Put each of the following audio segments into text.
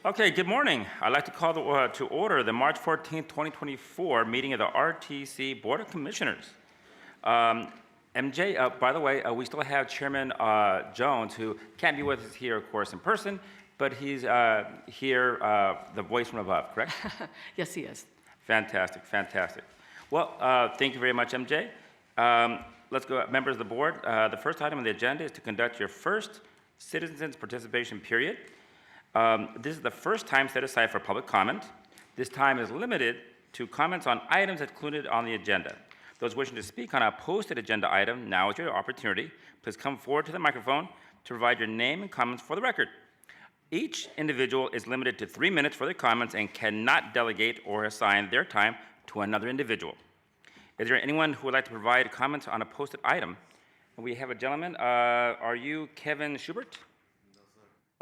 Okay, good morning. I'd like to call to order the March 14th, 2024 meeting of the RTC Board of Commissioners. MJ, by the way, we still have Chairman Jones, who can't be with us here, of course, in person, but he's here, the voice from above, correct? Yes, he is. Fantastic, fantastic. Well, thank you very much, MJ. Let's go, members of the board. The first item on the agenda is to conduct your first citizens participation period. This is the first time set aside for public comment. This time is limited to comments on items included on the agenda. Those wishing to speak on a posted agenda item, now is your opportunity. Please come forward to the microphone to provide your name and comments for the record. Each individual is limited to 3 minutes for their comments and cannot delegate or assign their time to another individual. Is there anyone who would like to provide comments on a posted item? We have a gentleman. Are you Kevin Schubert?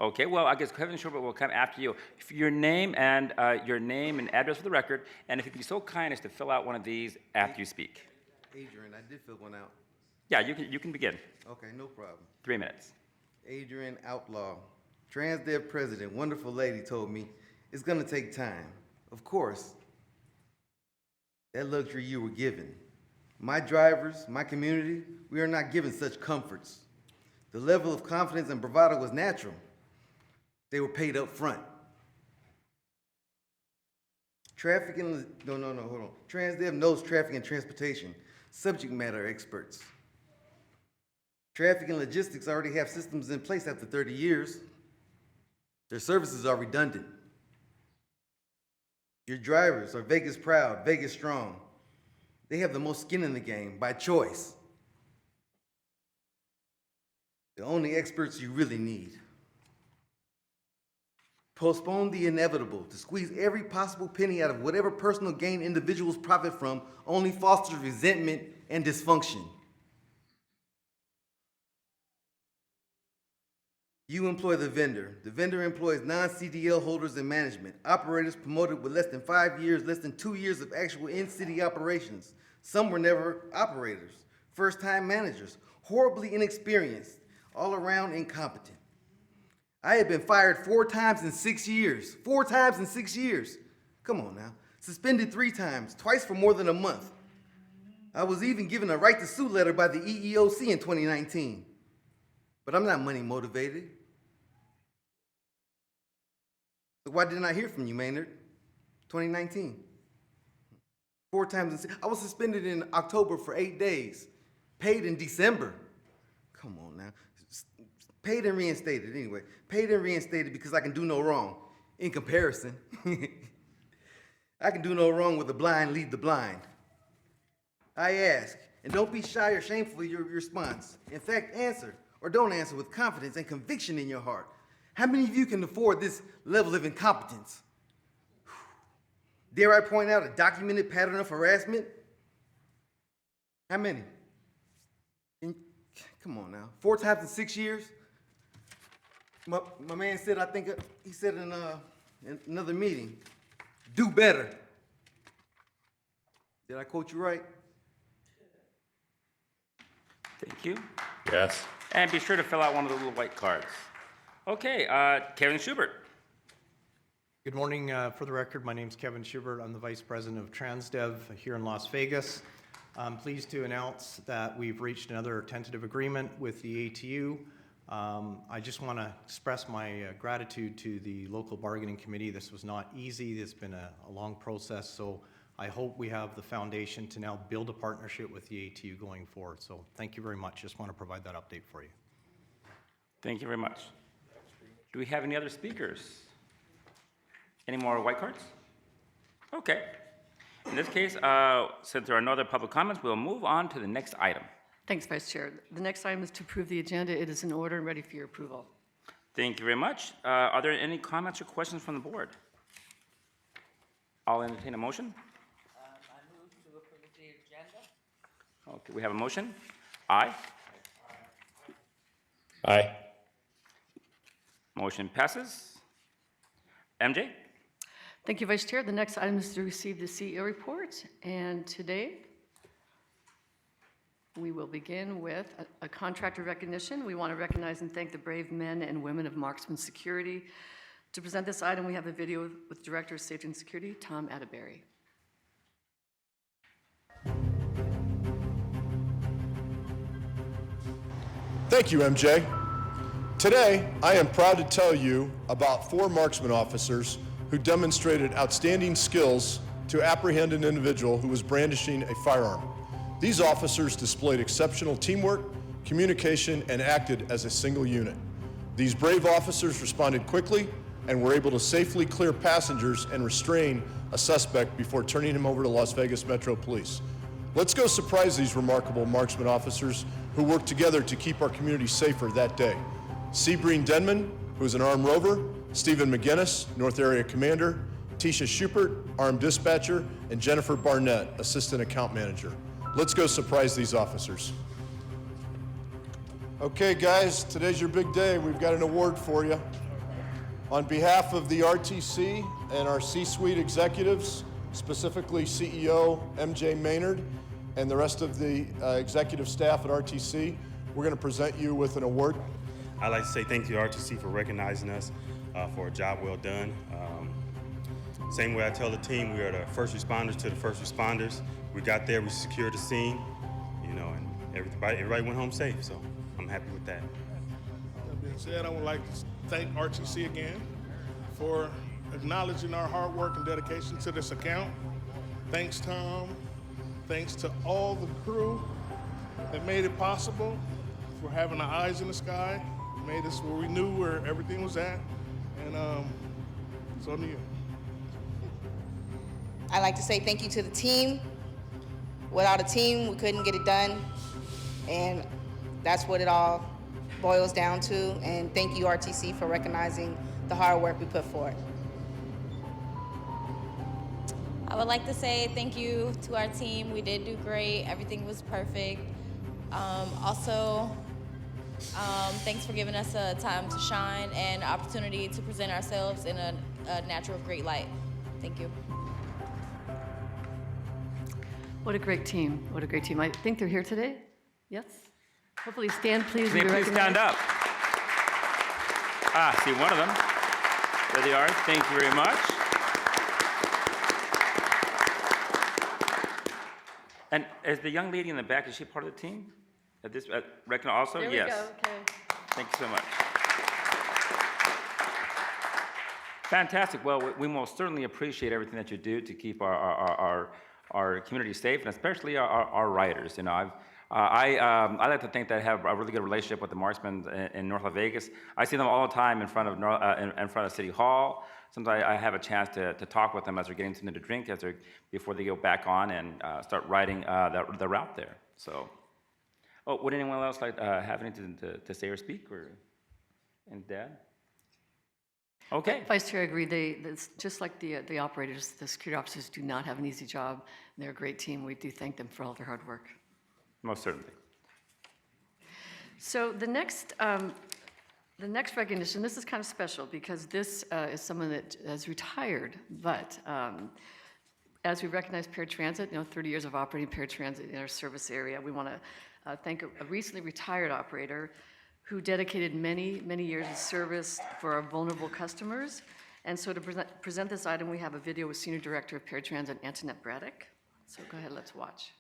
Okay, well, I guess Kevin Schubert will come after you. Your name and address for the record, and if you'd be so kind as to fill out one of these after you speak. Adrian, I did fill one out. Yeah, you can begin. Okay, no problem. 3 minutes. Adrian Outlaw, TransDev president, wonderful lady, told me it's gonna take time. Of course, that luxury you were given. My drivers, my community, we are not given such comforts. The level of confidence and bravado was natural. They were paid up front. Hold on. TransDev knows traffic and transportation, subject matter experts. Traffic and logistics already have systems in place after 30 years. Their services are redundant. Your drivers are Vegas proud, Vegas strong. They have the most skin in the game by choice. The only experts you really need. Postpone the inevitable to squeeze every possible penny out of whatever personal gain individuals profit from only fosters resentment and dysfunction. You employ the vendor. The vendor employs non-CDL holders and management, operators promoted with less than 5 years, less than 2 years of actual in-city operations. Some were never operators, first-time managers, horribly inexperienced, all around incompetent. I have been fired 4 times in 6 years. 4 times in 6 years. Come on now. Suspended 3 times, twice for more than a month. I was even given a right to sue letter by the EEOC in 2019. But I'm not money motivated. So why didn't I hear from you, Maynard? 2019. 4 times I was suspended in October for 8 days. Paid in December. Come on now. Paid and reinstated, anyway. Paid and reinstated because I can do no wrong. In comparison, I can do no wrong with the blind lead the blind. I ask, and don't be shy or shameful in your response. In fact, answer, or don't answer with confidence and conviction in your heart. How many of you can afford this level of incompetence? Dare I point out a documented pattern of harassment? How many? Come on now. 4 times in 6 years? My man said, he said in another meeting, do better. Did I quote you right? Thank you. Yes. And be sure to fill out one of the little white cards. Okay, Kevin Schubert. Good morning. For the record, my name is Kevin Schubert. I'm the Vice President of TransDev here in Las Vegas. I'm pleased to announce that we've reached another tentative agreement with the ATU. I just want to express my gratitude to the local bargaining committee. This was not easy. It's been a long process, so I hope we have the foundation to now build a partnership with the ATU going forward. So thank you very much. Just want to provide that update for you. Thank you very much. Do we have any other speakers? Any more white cards? Okay. In this case, since there are no other public comments, we'll move on to the next item. Thanks, Vice Chair. The next item is to approve the agenda. It is in order and ready for your approval. Thank you very much. Are there any comments or questions from the board? I'll entertain a motion. I move to approve the agenda. Okay, we have a motion. Aye. Aye. Motion passes. MJ? Thank you, Vice Chair. The next item is to receive the CEO report. And today, we will begin with a contractor recognition. We want to recognize and thank the brave men and women of Marksman Security. To present this item, we have a video with Director of Safety and Security, Tom Atterbury. Thank you, MJ. Today, I am proud to tell you about 4 marksman officers who demonstrated outstanding skills to apprehend an individual who was brandishing a firearm. These officers displayed exceptional teamwork, communication, and acted as a single unit. These brave officers responded quickly and were able to safely clear passengers and restrain a suspect before turning him over to Las Vegas Metro Police. Let's go surprise these remarkable marksman officers who worked together to keep our community safer that day. Seabreen Denman, who is an armed rover, Stephen McGinnis, North Area Commander, Tisha Schubert, armed dispatcher, and Jennifer Barnett, Assistant Account Manager. Let's go surprise these officers. Okay, guys, today's your big day. We've got an award for you. On behalf of the RTC and our C-suite executives, specifically CEO MJ Maynard and the rest of the executive staff at RTC, we're going to present you with an award. I'd like to say thank you to RTC for recognizing us for a job well done. Same way I tell the team, we are the first responders to the first responders. We got there, we secured the scene, you know, and everybody went home safe, so I'm happy with that. That being said, I would like to thank RTC again for acknowledging our hard work and dedication to this account. Thanks, Tom. Thanks to all the crew that made it possible, for having our eyes in the sky, made us where we knew where everything was at, and it's on to you. I'd like to say thank you to the team. Without a team, we couldn't get it done, and that's what it all boils down to. And thank you, RTC, for recognizing the hard work we put forth. I would like to say thank you to our team. We did do great. Everything was perfect. Thanks for giving us a time to shine and opportunity to present ourselves in a natural, great light. Thank you. What a great team. What a great team. I think they're here today. Yes? Hopefully stand, please. May and you be please stand recognized. up. See one of them. There they are. Thank you very much. And is the young lady in the back, is she part of the team? At this, reckon also? There Yes. we go. Okay. Thank you so much. Fantastic. Well, we most certainly appreciate everything that you do to keep our community safe, and especially our riders. You know, I like to think that I have a really good relationship with the marksmen in North Las Vegas. I see them all the time in front of City Hall. Sometimes I have a chance to talk with them as they're getting something to drink before they go back on and start riding the route there. So, would anyone else like have anything to say or speak, or and Dad? Okay. Vice Chair, I agree. It's just like the operators, the security officers do not have an easy job. They're a great team. We do thank them for all their hard work. Most certainly. So the next recognition, this is kind of special because this is someone that has retired, but as we recognize paratransit, 30 years of operating paratransit in our service area, we want to thank a recently retired operator who dedicated many, many years of service for our vulnerable customers. And so to present this item, we have a video with Senior Director of Paratransit, Antoinette Braddock. So go ahead, let's watch.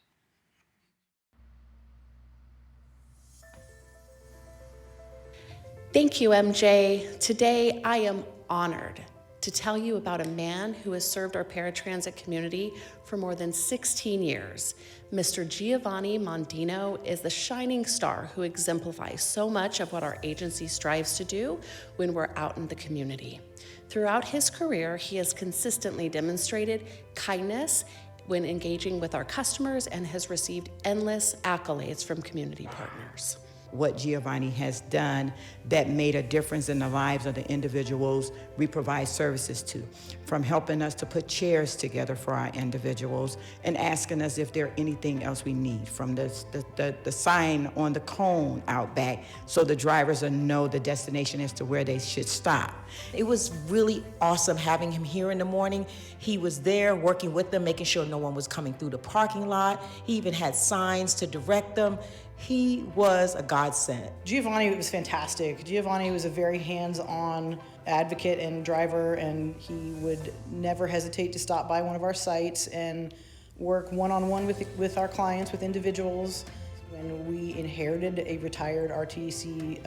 Thank you, MJ. Today, I am honored to tell you about a man who has served our paratransit community for more than 16 years. Mr. Giovanni Mondino is the shining star who exemplifies so much of what our agency strives to do when we're out in the community. Throughout his career, he has consistently demonstrated kindness when engaging with our customers and has received endless accolades from community partners. What Giovanni has done that made a difference in the lives of the individuals we provide services to, from helping us to put chairs together for our individuals and asking us if there's anything else we need, from the sign on the cone out back so the drivers will know the destination as to where they should stop. It was really awesome having him here in the morning. He was there working with them, making sure no one was coming through the parking lot. He even had signs to direct them. He was a godsend. Giovanni was fantastic. Giovanni was a very hands-on advocate and driver, and he would never hesitate to stop by one of our sites and work one-on-one with our clients, with individuals. When we inherited a retired RTC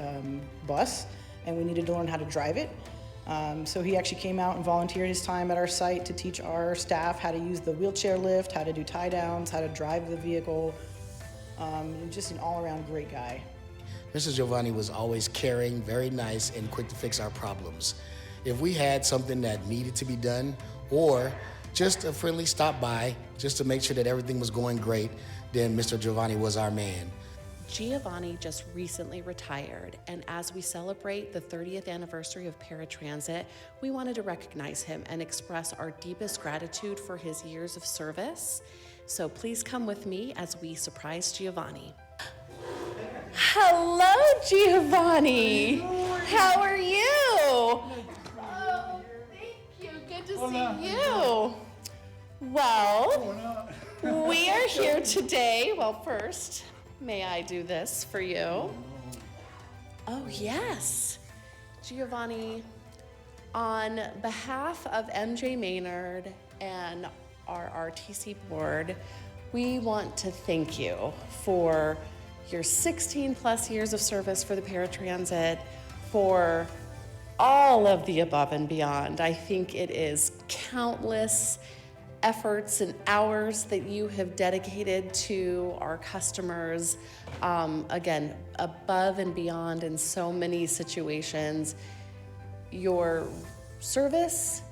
bus, and we needed to learn how to drive it. So he actually came out and volunteered his time at our site to teach our staff how to use the wheelchair lift, how to do tie downs, how to drive the vehicle. Just an all-around great guy. Mr. Giovanni was always caring, very nice, and quick to fix our problems. If we had something that needed to be done, or just a friendly stop by, just to make sure that everything was going great, then Mr. Giovanni was our man. Giovanni just recently retired, and as we celebrate the 30th anniversary of Paratransit, we wanted to recognize him and express our deepest gratitude for his years of service. So please come with me as we surprise Giovanni. Hello, Giovanni. How are you? Oh, thank you. Good to see you. Well, we are here today. Well, first, may I do this for you? Oh, yes. Giovanni, on behalf of MJ Maynard and our RTC board, we want to thank you for your 16 plus years of service for the Paratransit, for all of the above and beyond. I think it is countless efforts and hours that you have dedicated to our customers, again, above and beyond in so many situations. Your service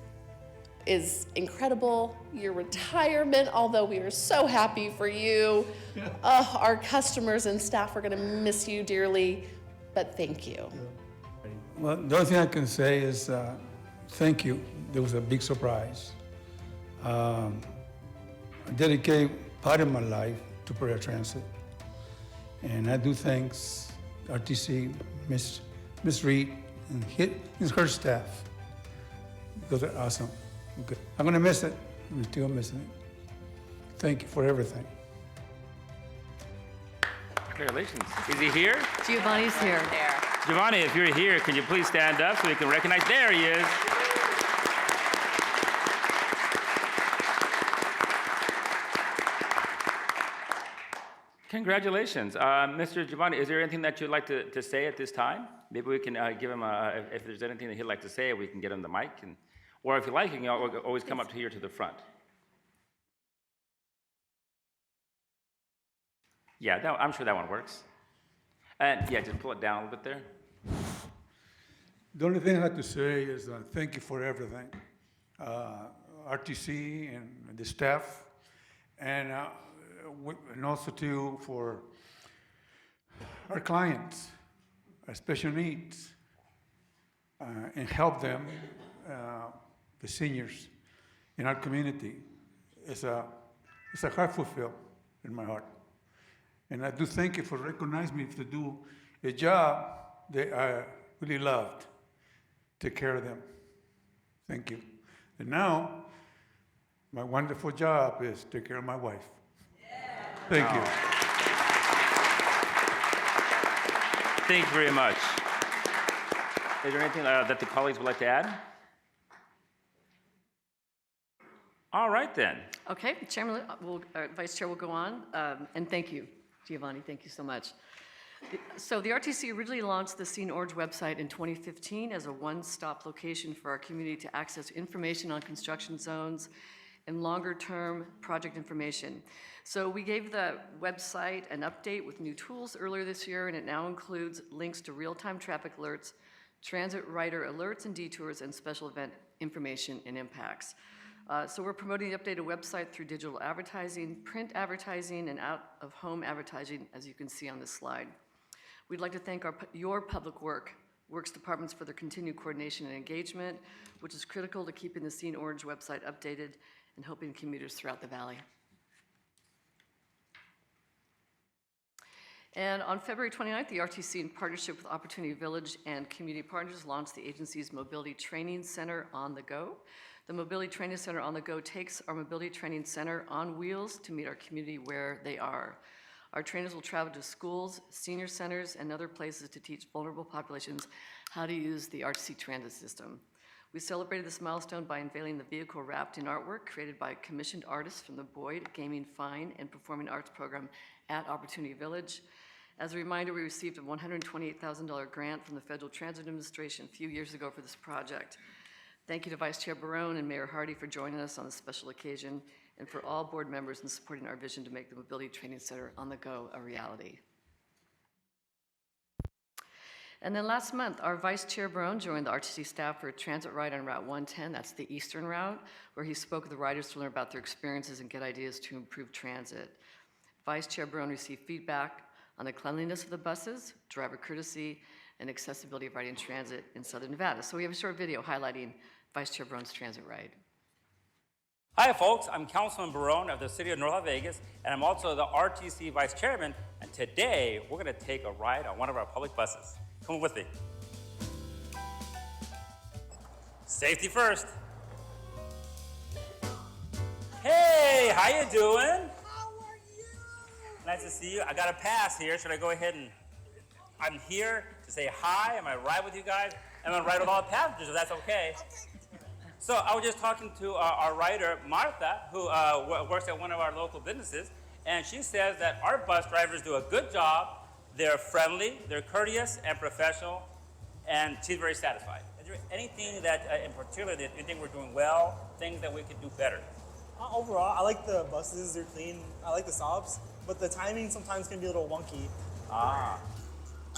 is incredible. Your retirement, although we are so happy for you, our customers and staff are gonna miss you dearly, but thank you. Well, the only thing I can say is thank you. There was a big surprise. I dedicate part of my life to Paratransit, and I do thanks RTC, Miss Reed, and her staff. Those are awesome. Okay. I'm gonna miss it. I'm still missing it. Thank you for everything. Congratulations. Is he here? Giovanni's here. Giovanni, if you're here, can you please stand up so we can recognize? There he is. Congratulations. Mr. Giovanni, is there anything that you'd like to say at this time? Maybe we can give him if there's anything that he'd like to say, we can get him the mic. Or if you like, you can always come up here to the front. Yeah, I'm sure that one works. And yeah, just pull it down a little bit there. The only thing I have to say is thank you for everything. RTC and the staff, and also too for our clients, our special needs, and help them, the seniors in our community. It's a heart fulfilled in my heart. And I do thank you for recognizing me to do a job that I really loved. Take care of them. Thank you. And now, my wonderful job is to take care of my wife. Thank you. Thank you very much. Is there anything that the colleagues would like to add? All right then. Okay, Chairman, Vice Chair will go on, and thank you, Giovanni, thank you so much. So the RTC originally launched the Scene Orange website in 2015 as a one-stop location for our community to access information on construction zones and longer-term project information. So we gave the website an update with new tools earlier this year, and it now includes links to real-time traffic alerts, transit rider alerts and detours, and special event information and impacts. So we're promoting the updated website through digital advertising, print advertising, and out-of-home advertising, as you can see on this slide. We'd like to thank your Public Works departments for their continued coordination and engagement, which is critical to keeping the Scene Orange website updated and helping commuters throughout the valley. And on February 29th, the RTC, in partnership with Opportunity Village and Community Partners, launched the agency's Mobility Training Center on the Go. The Mobility Training Center on the Go takes our Mobility Training Center on wheels to meet our community where they are. Our trainers will travel to schools, senior centers, and other places to teach vulnerable populations how to use the RTC transit system. We celebrated this milestone by unveiling the vehicle wrapped in artwork created by commissioned artists from the Boyd Gaming, Fine, and Performing Arts program at Opportunity Village. As a reminder, we received a $128,000 grant from the Federal Transit Administration a few years ago for this project. Thank you to Vice Chair Barone and Mayor Hardy for joining us on this special occasion, and for all board members in supporting our vision to make the Mobility Training Center on the go a reality. And then last month, our Vice Chair Barone joined the RTC staff for a transit ride on Route 110, that's the eastern route, where he spoke with the riders to learn about their experiences and get ideas to improve transit. Vice Chair Barone received feedback on the cleanliness of the buses, driver courtesy, and accessibility of riding transit in Southern Nevada. So we have a short video highlighting Vice Chair Barone's transit ride. Hi, folks. I'm Councilman Barone of the City of North Las Vegas, and I'm also the RTC Vice Chairman. And today, we're going to take a ride on one of our public buses. Come with me. Safety first. Hey, how you doing? How are you? Nice to see you. I got a pass here. Should I go ahead and... I'm here to say hi. Am I ride with you guys? I'm going to ride with all the passengers, if that's okay. So I was just talking to our writer, Martha, who works at one of our local businesses, and she says that our bus drivers do a good job. They're friendly, they're courteous and professional, and she's very satisfied. Is there anything that in particular that you think we're doing well, things that we could do better? Overall, I like the buses, they're clean. I like the stops, but the timing sometimes can be a little wonky.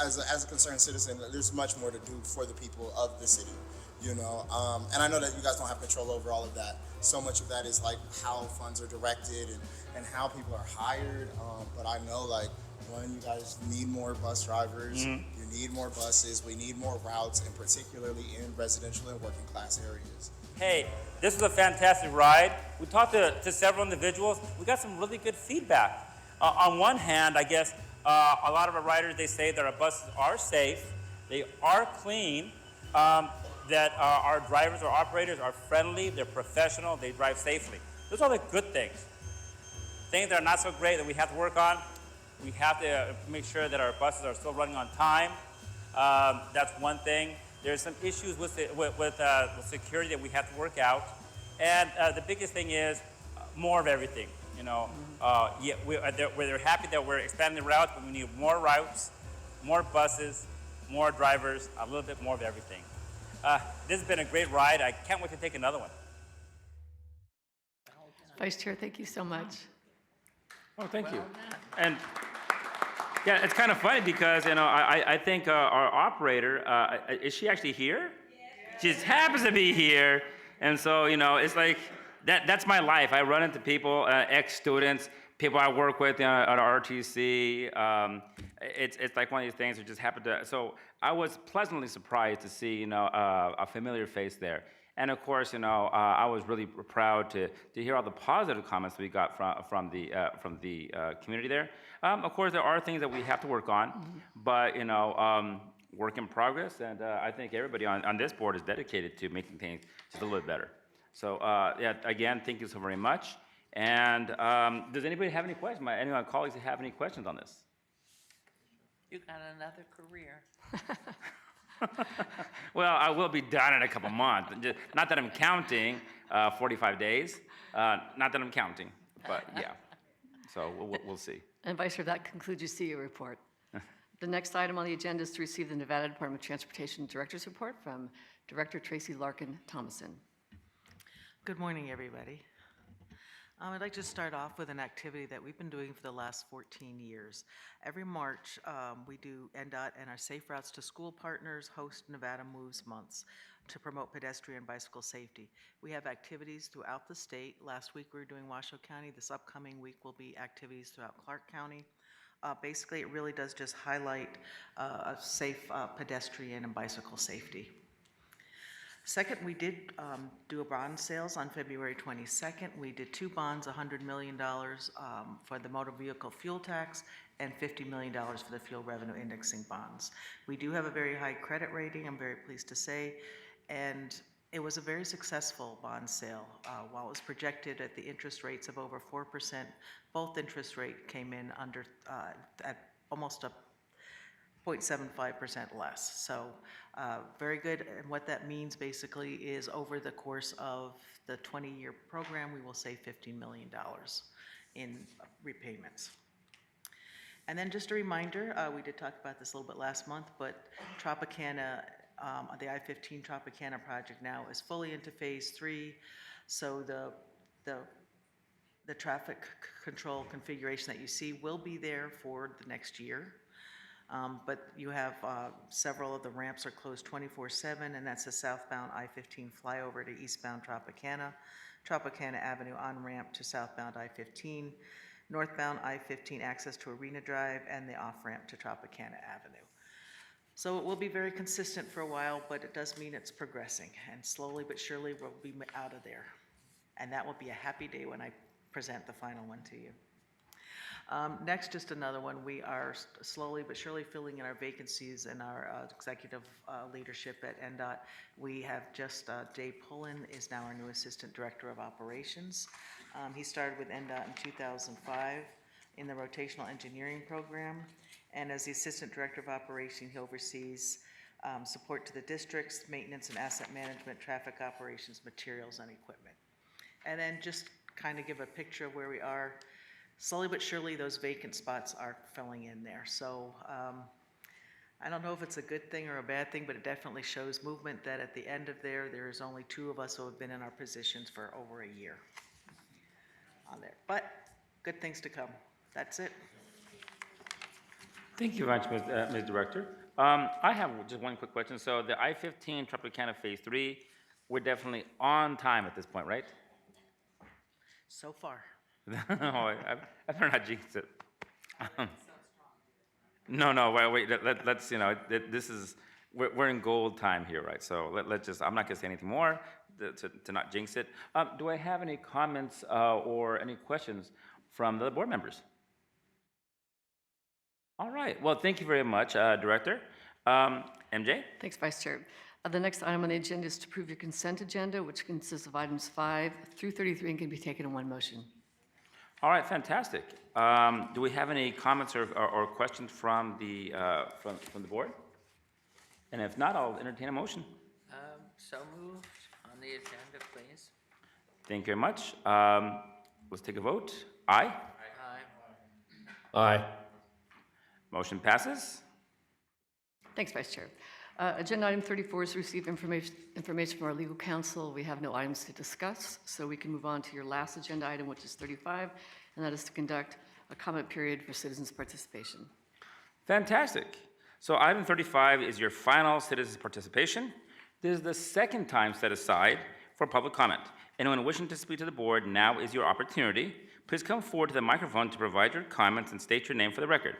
As a concerned citizen, there's much more to do for the people of the city, you know? And I know that you guys don't have control over all of that. So much of that is like how funds are directed and how people are hired. But I know like, one, you guys need more bus drivers, you need more buses, we need more routes, and particularly in residential and working class areas. Hey, this was a fantastic ride. We talked to several individuals. We got some really good feedback. On one hand, I guess, a lot of our riders, they say that our buses are safe, they are clean, that our drivers or operators are friendly, they're professional, they drive safely. Those are the good things. Things that are not so great that we have to work on. We have to make sure that our buses are still running on time. That's one thing. There's some issues with security that we have to work out. And the biggest thing is more of everything. You know, we're happy that we're expanding the routes, but we need more routes, more buses, more drivers, a little bit more of everything. This has been a great ride. I can't wait to take another one. Vice Chair, thank you so much. Oh, thank you. And yeah, it's kind of funny because, you know, I think our operator, is she actually here? Yeah. She just happens to be here. And so, you know, it's like, that's my life. I run into people, ex-students, people I work with at RTC. It's like one of these things that just happened to, so I was pleasantly surprised to see, you know, a familiar face there. And of course, you know, I was really proud to hear all the positive comments we got from the community there. Of course, there are things that we have to work on, but you know, work in progress. And I think everybody on this board is dedicated to making things just a little bit better. So yeah, again, thank you so very much. And does anybody have any questions? Any of my colleagues have any questions on this? You got another career. Well, I will be done in a couple months. Not that I'm counting 45 days. Not that I'm counting, but yeah. So we'll see. And Vice Chair, that concludes your CEO report. The next item on the agenda is to receive the Nevada Department of Transportation Director's Report from Director Tracy Larkin Thomason. Good morning, everybody. I'd like to start off with an activity that we've been doing for the last 14 years. Every March, we do NDOT and our Safe Routes to School partners host Nevada Moves Months to promote pedestrian and bicycle safety. We have activities throughout the state. Last week we were doing Washoe County. This upcoming week will be activities throughout Clark County. Basically, it really does just highlight a safe pedestrian and bicycle safety. Second, we did do a bond sales on February 22nd. We did 2 bonds, $100 million for the motor vehicle fuel tax and $50 million for the fuel revenue indexing bonds. We do have a very high credit rating, I'm very pleased to say, and it was a very successful bond sale. While it was projected at the interest rates of over 4%, both interest rate came in under at almost a 0.75% less. So very good. And what that means basically is over the course of the 20-year program, we will save $15 million in repayments. And then just a reminder, we did talk about this a little bit last month, but Tropicana, the I-15 Tropicana project now is fully into phase 3. So the traffic control configuration that you see will be there for the next year. But you have several of the ramps are closed 24/7, and that's the southbound I-15 flyover to eastbound Tropicana, Tropicana Avenue on-ramp to southbound I-15, northbound I-15 access to Arena Drive, and the off-ramp to Tropicana Avenue. So it will be very consistent for a while, but it does mean it's progressing, and slowly but surely we'll be out of there. And that will be a happy day when I present the final one to you. Next, just another one. We are slowly but surely filling in our vacancies in our executive leadership at NDOT. We have just, Dave Pullen is now our new Assistant Director of Operations. He started with NDOT in 2005 in the rotational engineering program. And as the Assistant Director of Operations, he oversees support to the districts, maintenance and asset management, traffic operations, materials, and equipment. And then just kind of give a picture of where we are. Slowly but surely, those vacant spots are filling in there. So I don't know if it's a good thing or a bad thing, but it definitely shows movement that at the end of there is only 2 of us who have been in our positions for over a year on there. But good things to come. That's it. Thank you very much, Ms. Director. I have just one quick question. So the I-15 Tropicana Phase 3, we're definitely on time at this point, right? So far. No, I better not jinx it. No, wait, let's, this is, we're in gold time here, right? So let's just, I'm not gonna say anything more to not jinx it. Do I have any comments or any questions from the board members? All right, well, thank you very much, Director. MJ? Thanks, Vice Chair. The next item on the agenda is to approve your consent agenda, which consists of items 5 through 33 and can be taken in one motion. All right, fantastic. Do we have any comments or questions from the board? And if not, I'll entertain a motion. So moved on the agenda, please. Thank you very much. Let's take a vote. Aye? Aye. Aye. Motion passes. Thanks, Vice Chair. Agenda item 34 is to receive information from our legal counsel. We have no items to discuss, so we can move on to your last agenda item, which is 35, and that is to conduct a comment period for citizens' participation. Fantastic. So item 35 is your final citizens' participation. This is the second time set aside for public comment. Anyone wishing to speak to the board, now is your opportunity. Please come forward to the microphone to provide your comments and state your name for the record.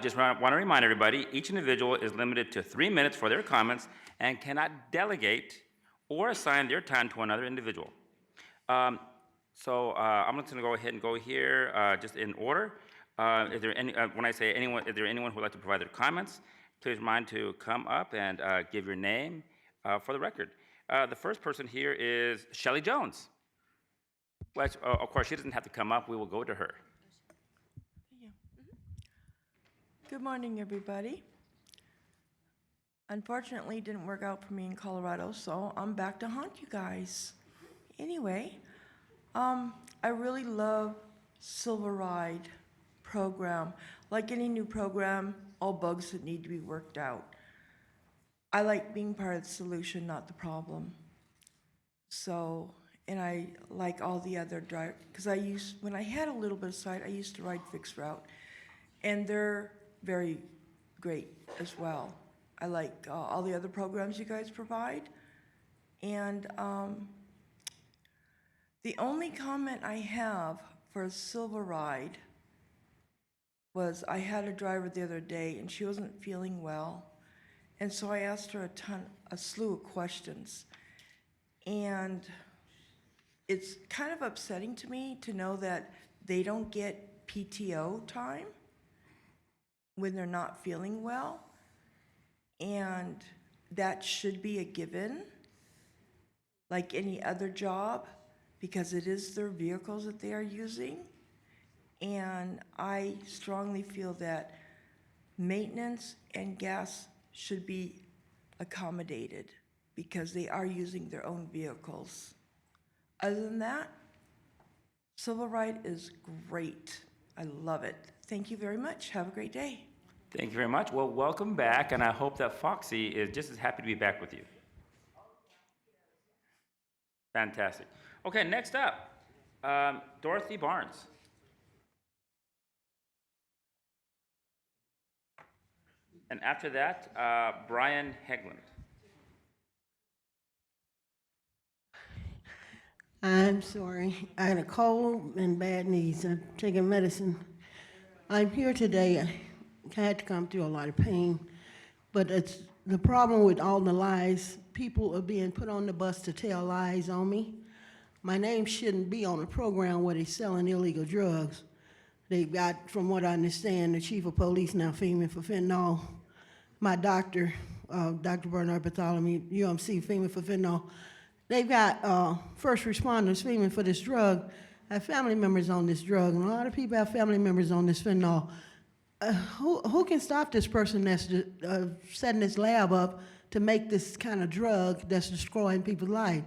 Just want to remind everybody, each individual is limited to 3 minutes for their comments and cannot delegate or assign their time to another individual. I'm just going to go ahead and go here just in order. Is there any, when I say anyone, is there anyone who would like to provide their comments? Please remind to come up and give your name for the record. The first person here is Shelley Jones. Well, of course, she doesn't have to come up. We will go to her. Good morning, everybody. Unfortunately, it didn't work out for me in Colorado, so I'm back to haunt you guys. Anyway, I really love Silver Ride program. Like any new program, all bugs that need to be worked out. I like being part of the solution, not the problem. So, and I like all the other drivers, because when I had a little bit of sight, I used to ride Fixed Route, and they're very great as well. I like all the other programs you guys provide. And the only comment I have for Silver Ride was I had a driver the other day and she wasn't feeling well. And so I asked her a slew of questions. And it's kind of upsetting to me to know that they don't get PTO time when they're not feeling well, and that should be a given, like any other job, because it is their vehicles that they are using. And I strongly feel that maintenance and gas should be accommodated because they are using their own vehicles. Other than that, Civil Ride is great. I love it. Thank you very much. Have a great day. Thank you very much. Well, welcome back, and I hope that Foxy is just as happy to be back with you. Fantastic. Okay, next up, Dorothy Barnes. And after that, Brian Hegland. I'm sorry. I had a cold and bad knees. I'm taking medicine. I'm here today. I had to come through a lot of pain, but it's the problem with all the lies. People are being put on the bus to tell lies on me. My name shouldn't be on a program where they're selling illegal drugs. They've got, from what I understand, the chief of police now FEMA for fentanyl. My doctor, Dr. Bernard Bartholomew, UMC, FEMA for fentanyl. They've got first responders FEMA for this drug. I have family members on this drug, and a lot of people have family members on this fentanyl. Who can stop this person that's setting this lab up to make this kind of drug that's destroying people's lives?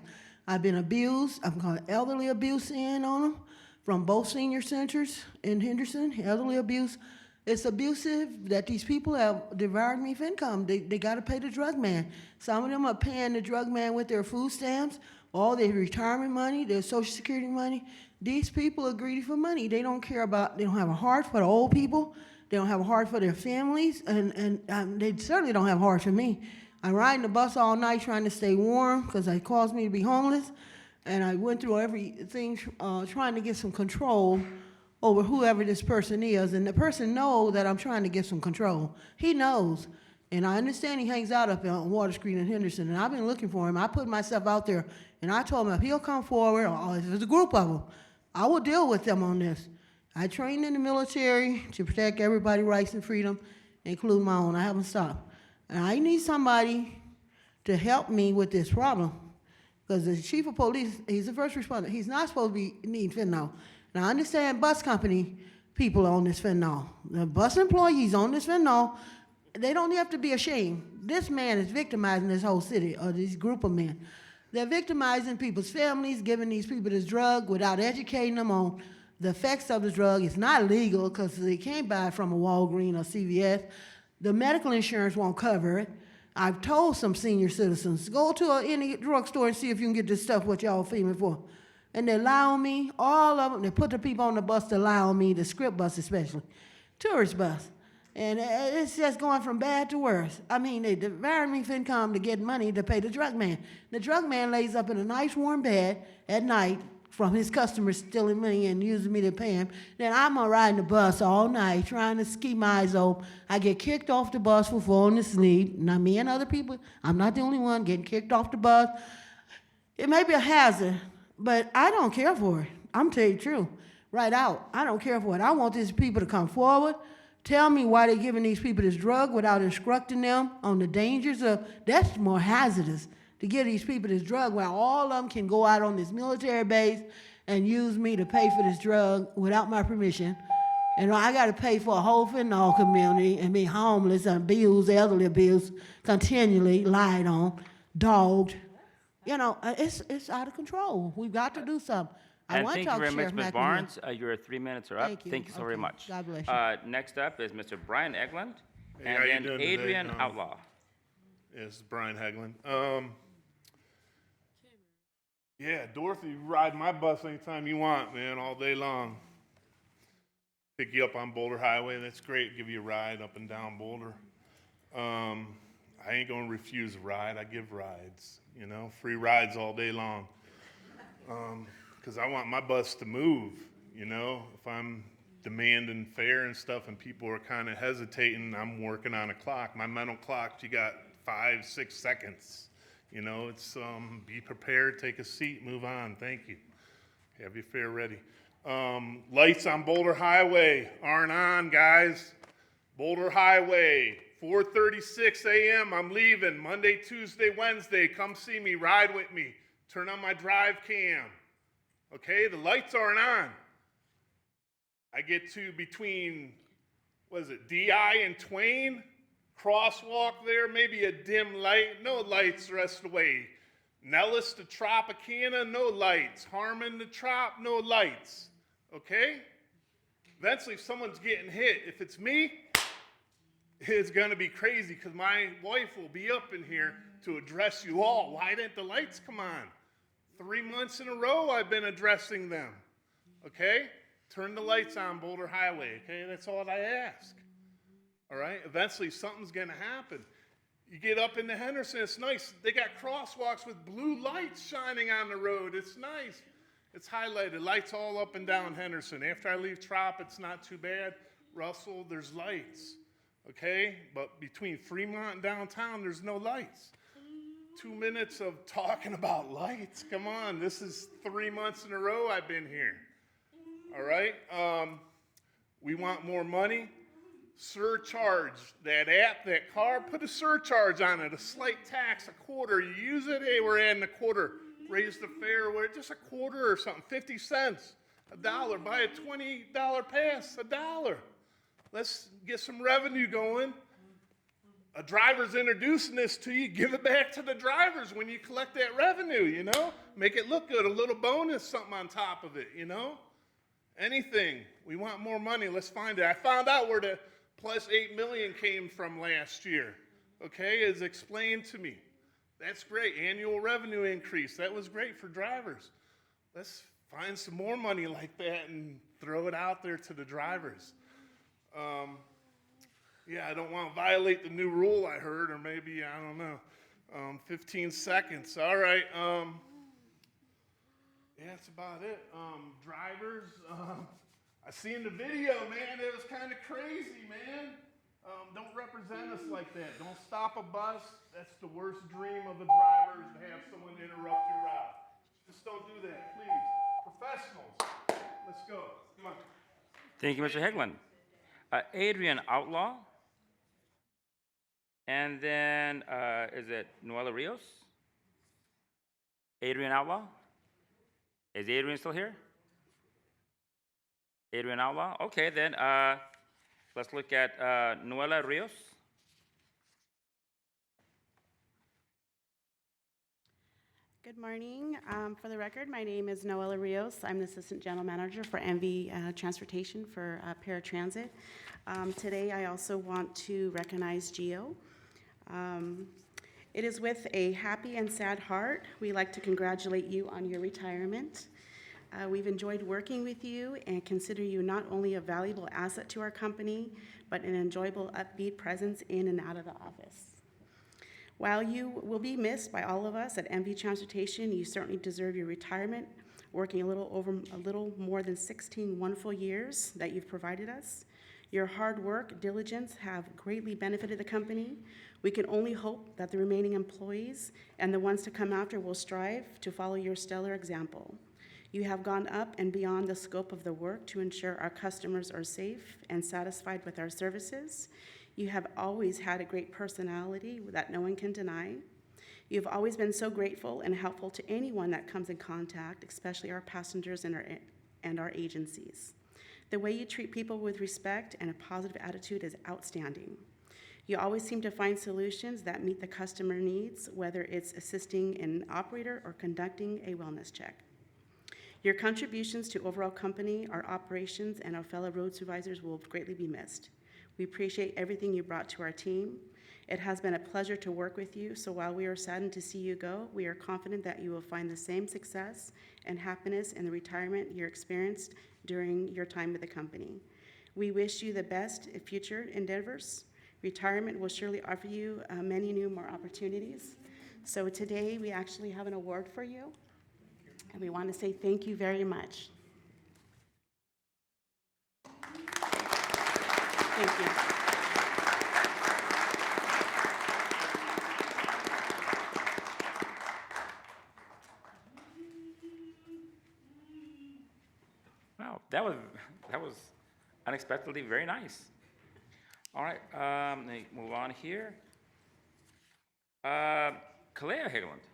I've been abused. I've got elderly abuse in on them from both senior centers in Henderson, elderly abuse. It's abusive that these people have devoured me for income. They got to pay the drug man. Some of them are paying the drug man with their food stamps, all their retirement money, their Social Security money. These people are greedy for money. They don't care about, they don't have a heart for the old people. They don't have a heart for their families, and they certainly don't have a heart for me. I'm riding the bus all night trying to stay warm because it caused me to be homeless, and I went through everything trying to get some control over whoever this person is, and the person knows that I'm trying to get some control. He knows, and I understand he hangs out up on Water Street in Henderson, and I've been looking for him. I put myself out there, and I told him if he'll come forward, or if there's a group of them, I will deal with them on this. I trained in the military to protect everybody's rights and freedom, including my own. I haven't stopped. And I need somebody to help me with this problem, because the chief of police, he's the first responder. He's not supposed to need fentanyl. Now, I understand bus company people on this fentanyl. The bus employees on this fentanyl, they don't have to be ashamed. This man is victimizing this whole city, or this group of men. They're victimizing people's families, giving these people this drug without educating them on the effects of the drug. It's not legal because they can't buy it from a Walgreens or CVS. The medical insurance won't cover it. I've told some senior citizens, go to any drugstore and see if you can get this stuff what y'all FEMA for. And they lie on me, all of them. They put the people on the bus to lie on me, the script bus especially, tourist bus. And it's just going from bad to worse. I mean, they devoured me for income to get money to pay the drug man. The drug man lays up in a nice warm bed at night from his customers stealing money and using me to pay him. Then I'm riding the bus all night trying to keep my eyes open. I get kicked off the bus for falling asleep. Now, me and other people, I'm not the only one getting kicked off the bus. It may be a hazard, but I don't care for it. I'm telling you the truth, right out. I don't care for it. I want these people to come forward, tell me why they're giving these people this drug without instructing them on the dangers of, that's more hazardous, to give these people this drug while all of them can go out on this military base and use me to pay for this drug without my permission. And I got to pay for a whole fentanyl community and be homeless, abused, elderly abused, continually lied on, dogged. You know, it's out of control. We've got to do something. I And want to thank you talk very to much, Sheriff Ms. McNamara. Barnes. Your 3 minutes are up. Thank you. so very Okay. much. God bless you. Next up is Mr. Brian Egland, Hey, how you and then doing today? Adrian Outlaw. This is Brian Hegland. Yeah, Dorothy, you ride my bus anytime you want, man, all day long. Pick you up on Boulder Highway, that's great. Give you a ride up and down Boulder. I ain't gonna refuse a ride. I give rides, you know, free rides all day long. Because I want my bus to move, you know. If I'm demanding fare and stuff and people are kind of hesitating, I'm working on a clock. My mental clock, you got 5-6 seconds. You know, it's be prepared, take a seat, move on. Thank you. Have your fare ready. Lights on Boulder Highway aren't on, guys. Boulder Highway, 4:36 a.m. I'm leaving. Monday, Tuesday, Wednesday. Come see me. Ride with me. Turn on my drive cam. Okay, the lights aren't on. I get to between was it DI and Twain? Crosswalk there, maybe a dim light, no lights the rest of the way. Nellis to Tropicana, no lights. Harmon to Trop, no lights. Okay? Eventually, if someone's getting hit, if it's me, it's going to be crazy because my wife will be up in here to address you all. Why didn't the lights come on? 3 months in a row I've been addressing them. Okay? Turn the lights on Boulder Highway. Okay? That's all I ask. All right? Eventually, something's going to happen. You get up into Henderson, it's nice. They got crosswalks with blue lights shining on the road. It's nice. It's highlighted. Lights all up and down Henderson. After I leave Trop, it's not too bad. Russell, there's lights. Okay? But between Fremont and downtown, there's no lights. 2 minutes of talking about lights. Come on. This is 3 months in a row I've been here. All right? We want more money. Surcharge that app, that car, put a surcharge on it, a slight tax, a quarter. You use it, hey, we're adding a quarter. Raise the fare, just a quarter or something, 50 cents, $1. Buy a $20 pass, $1. Let's get some revenue going. A driver's introducing this to you, give it back to the drivers when you collect that revenue, you know? Make it look good, a little bonus, something on top of it, you know? Anything. We want more money, let's find it. I found out where the plus 8 million came from last year. Okay, it's explained to me. That's great. Annual revenue increase. That was great for drivers. Let's find some more money like that and throw it out there to the drivers. Yeah, I don't want to violate the new rule I heard, or maybe, I don't know, 15 seconds. All right. Yeah, that's about it. Drivers, I seen the video, man. It was kind of crazy, man. Don't represent us like that. Don't stop a bus. That's the worst dream of a driver is to have someone interrupt your route. Just don't do that, please. Professionals, let's go. Come on. Thank you, Mr. Hegland. Adrian Outlaw. And then, is it Noela Rios? Adrian Outlaw? Is Adrian still here? Adrian Outlaw? Okay, then let's look at Noela Rios. Good morning. For the record, my name is Noela Rios. I'm the Assistant General Manager for MV Transportation for Paratransit. Today, I also want to recognize Gio. It is with a happy and sad heart we like to congratulate you on your retirement. We've enjoyed working with you and consider you not only a valuable asset to our company, but an enjoyable, upbeat presence in and out of the office. While you will be missed by all of us at MV Transportation, you certainly deserve your retirement, working a little more than 16 wonderful years that you've provided us. Your hard work, diligence have greatly benefited the company. We can only hope that the remaining employees and the ones to come after will strive to follow your stellar example. You have gone up and beyond the scope of the work to ensure our customers are safe and satisfied with our services. You have always had a great personality that no one can deny. You've always been so grateful and helpful to anyone that comes in contact, especially our passengers and our agencies. The way you treat people with respect and a positive attitude is outstanding. You always seem to find solutions that meet the customer needs, whether it's assisting an operator or conducting a wellness check. Your contributions to overall company, our operations, and our fellow road supervisors will greatly be missed. We appreciate everything you brought to our team. It has been a pleasure to work with you, so while we are saddened to see you go, we are confident that you will find the same success and happiness in the retirement you experienced during your time with the company. We wish you the best in future endeavors. Retirement will surely offer you many new more opportunities. So today we actually have an award for you, and we want to say thank you very much. Thank you. Wow, that was unexpectedly very nice. All right, let me move on here. Kalea Hegland.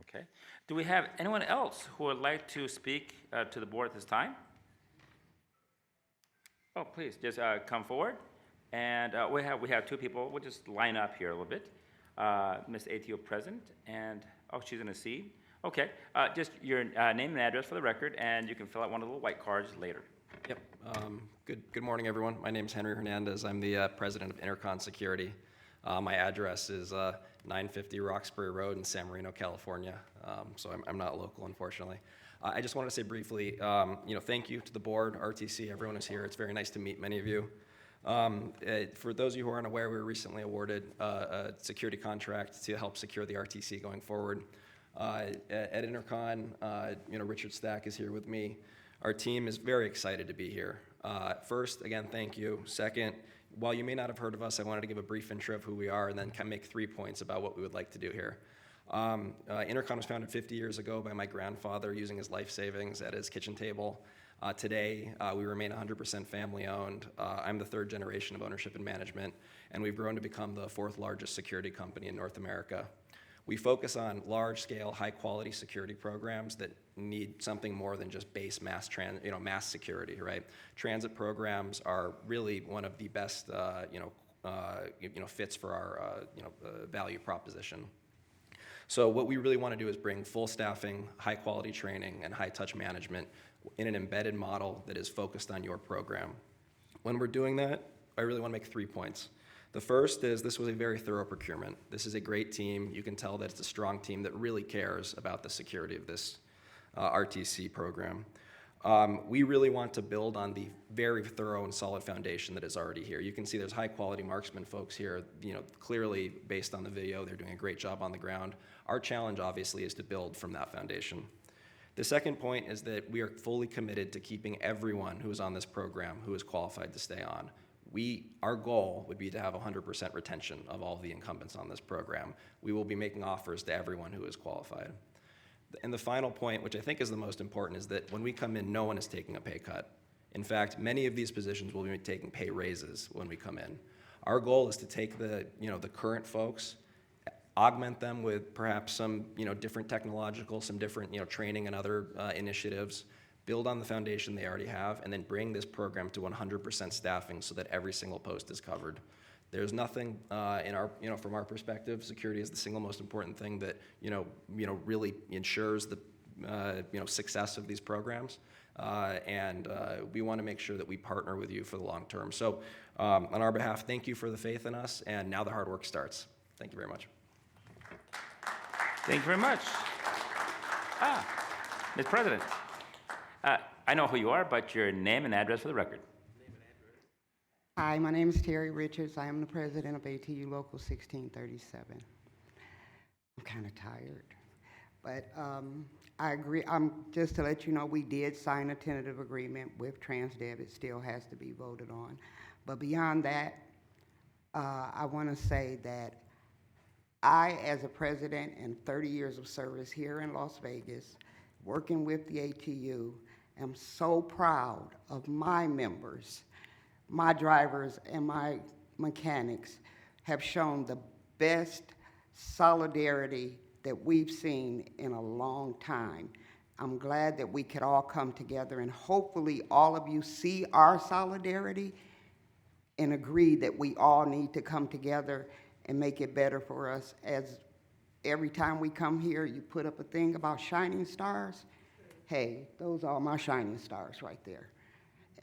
Okay. Do we have anyone else who would like to speak to the board at this time? Oh, please, just come forward. And we have two people. We'll just line up here a little bit. Ms. Atio present, and, oh, she's in a seat. Okay, just your name and address for the record, and you can fill out one of the little white cards later. Yep. Good morning, everyone. My name is Henry Hernandez. I'm the president of Intercon Security. My address is 950 Roxbury Road in San Marino, California. So I'm not local, unfortunately. I just wanted to say briefly, thank you to the board, RTC, everyone who's here. It's very nice to meet many of you. For those of you who aren't aware, we were recently awarded a security contract to help secure the RTC going forward. At Intercon, Richard Stack is here with me. Our team is very excited to be here. First, again, thank you. Second, while you may not have heard of us, I wanted to give a brief intro of who we are and then kind of make 3 points about what we would like to do here. Intercon was founded 50 years ago by my grandfather using his life savings at his kitchen table. Today, we remain 100% family-owned. I'm the third generation of ownership and management, and we've grown to become the fourth largest security company in North America. We focus on large-scale, high-quality security programs that need something more than just base mass security, right? Transit programs are really one of the best, fits for our, value proposition. So what we really want to do is bring full staffing, high-quality training, and high-touch management in an embedded model that is focused on your program. When we're doing that, I really want to make 3 points. The first is this was a very thorough procurement. This is a great team. You can tell that it's a strong team that really cares about the security of this RTC program. We really want to build on the very thorough and solid foundation that is already here. You can see there's high-quality marksman folks here. Clearly, based on the video, they're doing a great job on the ground. Our challenge, obviously, is to build from that foundation. The second point is that we are fully committed to keeping everyone who is on this program who is qualified to stay on. Our goal would be to have 100% retention of all of the incumbents on this program. We will be making offers to everyone who is qualified. And the final point, which I think is the most important, is that when we come in, no one is taking a pay cut. In fact, many of these positions will be taking pay raises when we come in. Our goal is to take the current folks, augment them with perhaps some, different technological, some different, training and other initiatives, build on the foundation they already have, and then bring this program to 100% staffing so that every single post is covered. There's nothing from our perspective, security is the single most important thing that, really ensures the, success of these programs. And we want to make sure that we partner with you for the long term. So on our behalf, thank you for the faith in us, and now the hard work starts. Thank you very much. Thank you very much. Ms. President, I know who you are, but your name and address for the record. Hi, my name is Terry Richards. I am the president of ATU Local 1637. I'm kind of tired, but I agree. Just to let you know, we did sign a tentative agreement with TransDev. It still has to be voted on. But beyond that, I want to say that I, as a president and 30 years of service here in Las Vegas, working with the ATU, am so proud of my members. My drivers and my mechanics have shown the best solidarity that we've seen in a long time. I'm glad that we could all come together, and hopefully all of you see our solidarity and agree that we all need to come together and make it better for us. As every time we come here, you put up a thing about shining stars. Hey, those are my shining stars right there.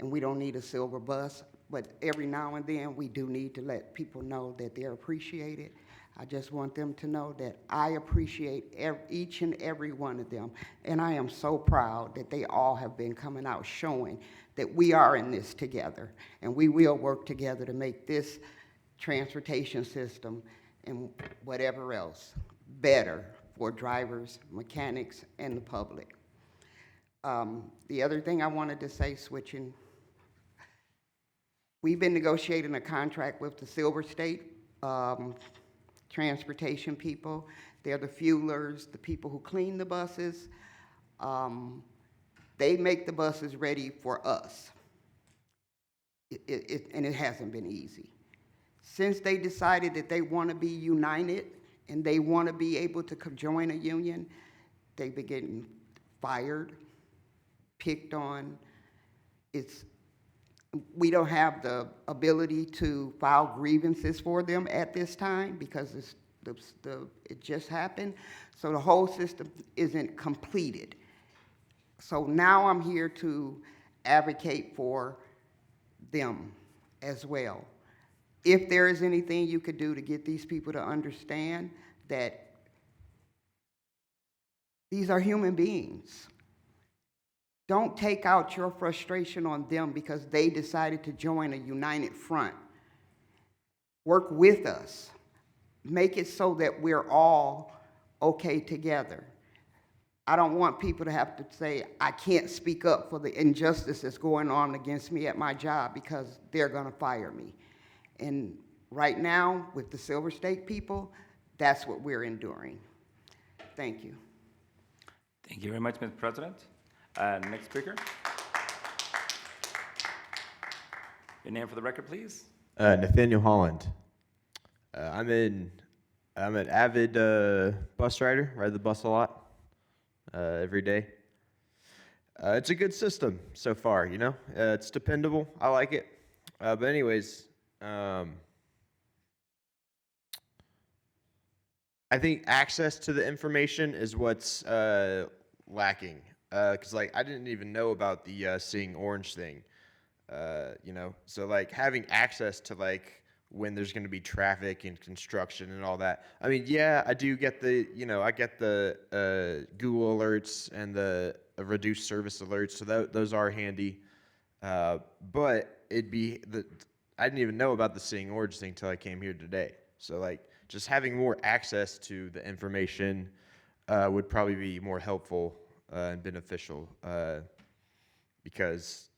And we don't need a silver bus, but every now and then we do need to let people know that they're appreciated. I just want them to know that I appreciate each and every one of them. And I am so proud that they all have been coming out showing that we are in this together, and we will work together to make this transportation system and whatever else better for drivers, mechanics, and the public. The other thing I wanted to say, switching, we've been negotiating a contract with the Silver State transportation people. They're the fuelers, the people who clean the buses. They make the buses ready for us. And it hasn't been easy. Since they decided that they want to be united and they want to be able to join a union, they've been getting fired, picked on. we don't have the ability to file grievances for them at this time because it just happened. So the whole system isn't completed. So now I'm here to advocate for them as well. If there is anything you could do to get these people to understand that these are human beings. Don't take out your frustration on them because they decided to join a united front. Work with us. Make it so that we're all okay together. I don't want people to have to say, I can't speak up for the injustice that's going on against me at my job because they're going to fire me. And right now, with the Silver State people, that's what we're enduring. Thank you. Thank you very much, Mr. President. Next speaker. Your name for the record, please. Nathaniel Holland. I'm an avid bus rider. Ride the bus a lot every day. It's a good system so far, you know. It's dependable. I like it. But anyways, I think access to the information is what's lacking. Because like I didn't even know about the Seeing Orange thing, you know. So like having access to like when there's going to be traffic and construction and all that. I mean, yeah, I do get the, you know, I get the Google alerts and the reduced service alerts. So those are handy. But it'd be I didn't even know about the Seeing Orange thing till I came here today. So like just having more access to the information would probably be more helpful and beneficial, because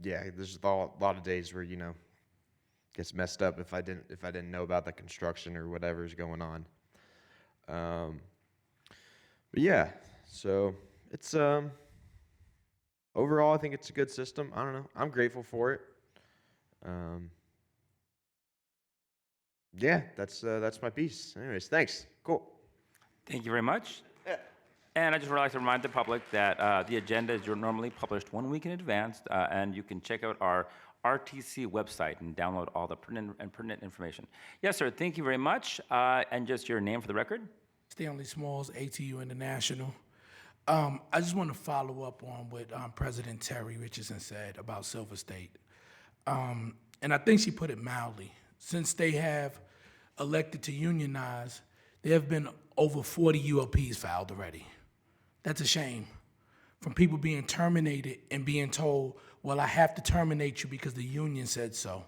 yeah, there's a lot of days where, you know, gets messed up if I didn't know about the construction or whatever's going on. But yeah, so it's overall I think it's a good system. I don't know. I'm grateful for it. Yeah, that's my piece. Anyways, thanks. Cool. Thank you very much. And I just would like to remind the public that the agenda is normally published 1 week in advance, and you can check out our RTC website and download all the pertinent information. Yes, sir. Thank you very much. And just your name for the record. Stanley Smalls, ATU International. I just want to follow up on what President Terry Richardson said about Silver State. And I think she put it mildly. Since they have elected to unionize, there have been over 40 UOPs filed already. That's a shame. From people being terminated and being told, well, I have to terminate you because the union said so.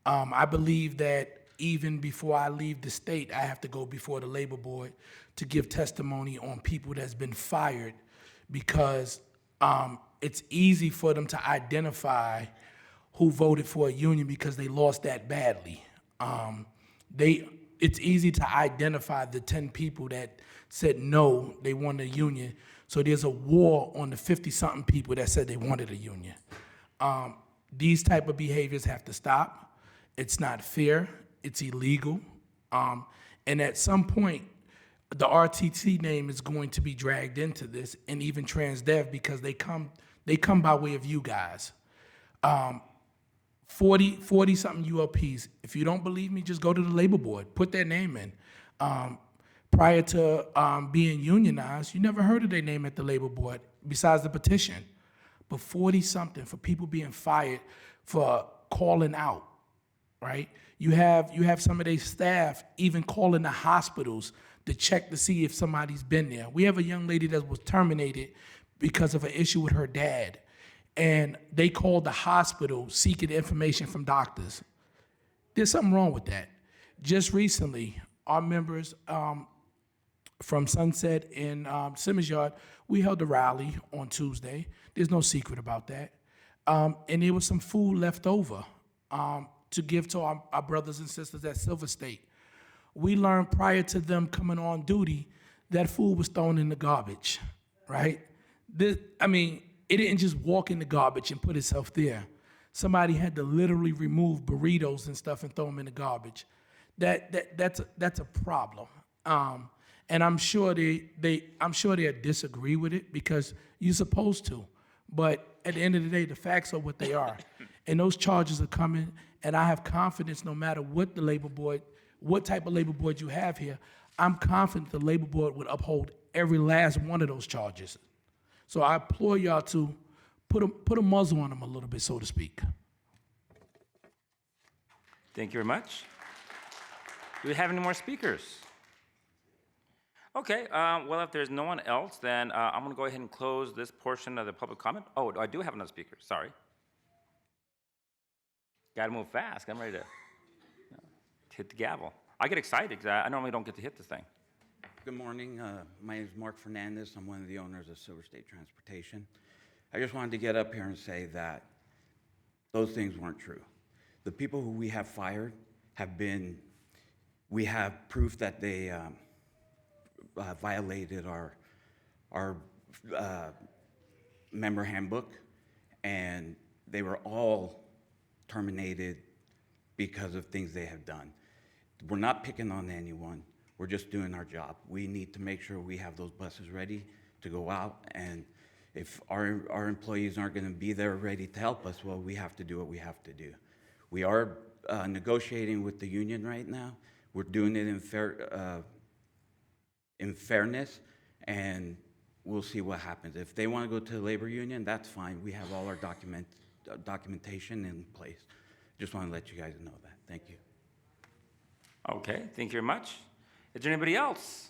I believe that even before I leave the state, I have to go before the labor board to give testimony on people that's been fired because it's easy for them to identify who voted for a union because they lost that badly. It's easy to identify the 10 people that said no, they wanted a union. So there's a war on the 50-something people that said they wanted a union. These type of behaviors have to stop. It's not fair. It's illegal. And at some point, the RTC name is going to be dragged into this, and even TransDev, because they come by way of you guys. 40-something ULPs. If you don't believe me, just go to the labor board. Put their name in. Prior to being unionized, you never heard of their name at the labor board besides the petition. But 40-something for people being fired for calling out, right? You have some of their staff even calling the hospitals to check to see if somebody's been there. We have a young lady that was terminated because of an issue with her dad. And they called the hospital seeking information from doctors. There's something wrong with that. Just recently, our members from Sunset and Simmons Yard, we held a rally on Tuesday. There's no secret about that. And there was some food left over to give to our brothers and sisters at Silver State. We learned prior to them coming on duty that food was thrown in the garbage, right? It didn't just walk in the garbage and put itself there. Somebody had to literally remove burritos and stuff and throw them in the garbage. That's a problem. And I'm sure they'll disagree with it because you're supposed to. But at the end of the day, the facts are what they are. And those charges are coming, and I have confidence no matter what the labor board, what type of labor board you have here, I'm confident the labor board would uphold every last one of those charges. So I implore y'all to put a muzzle on them a little bit, so to speak. Thank you very much. Do we have any more speakers? Okay, well, if there's no one else, then I'm going to go ahead and close this portion of the public comment. Oh, I do have another speaker, sorry. Got to move fast. I'm ready to hit the gavel. I get excited because I normally don't get to hit this thing. Good morning. My name is Mark Fernandez. I'm one of the owners of Silver State Transportation. I just wanted to get up here and say that those things weren't true. The people who we have fired we have proof that they violated our member handbook, and they were all terminated because of things they have done. We're not picking on anyone. We're just doing our job. We need to make sure we have those buses ready to go out, and if our employees aren't going to be there ready to help us, well, we have to do what we have to do. We are negotiating with the union right now. We're doing it in fairness, and we'll see what happens. If they want to go to the labor union, that's fine. We have all our documentation in place. Just want to let you guys know that. Thank you. Okay, thank you very much. Is there anybody else?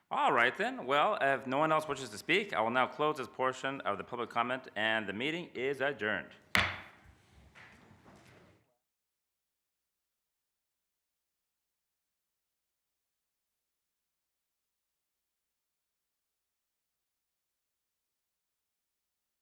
All right then, well, if no one else wishes to speak, I will now close this portion of the public comment, and the meeting is adjourned.